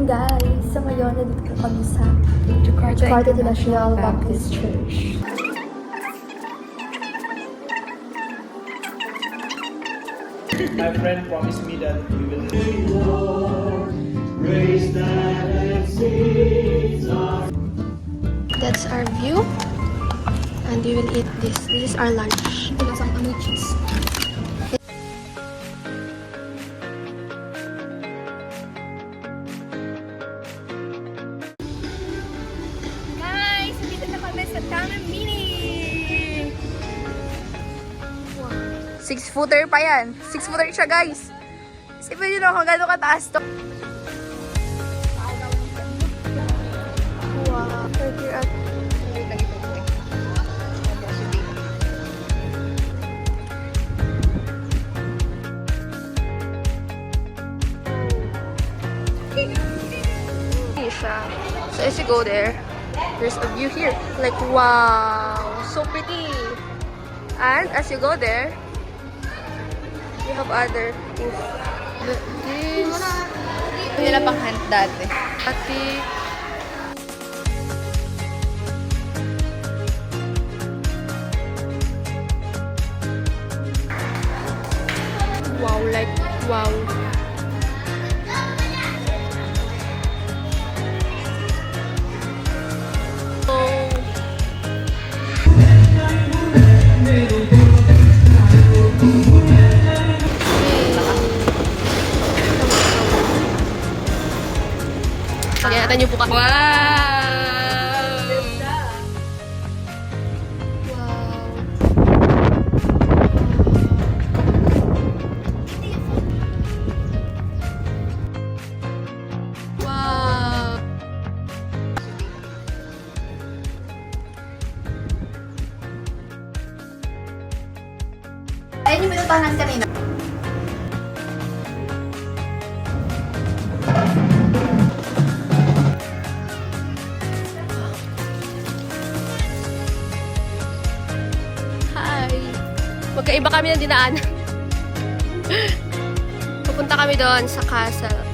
morning guys! So ngayon, nandito po kami sa Jakarta International Baptist Church. My friend promised me that we will raise that and sing. That's our view. And we will eat this. This is our lunch. Ito lang sa cheese. Guys, dito na kami sa Tanamini! 6-footer pa yan. 6-footer siya, guys. Isipin nyo kung gano'ng kataas to. Wow. We're here at So as you go there, there's a view here. Like, wow, so pretty. And as you go there, you have other things. This. Nila pang hunt dati. Ati. Wow, like, wow. Pagkakita niyo po kami. Wow! Wow! Ayun yung pinuntahan kanina. Hi! Magkaiba kami ng dinaanan. Pupunta kami doon sa castle.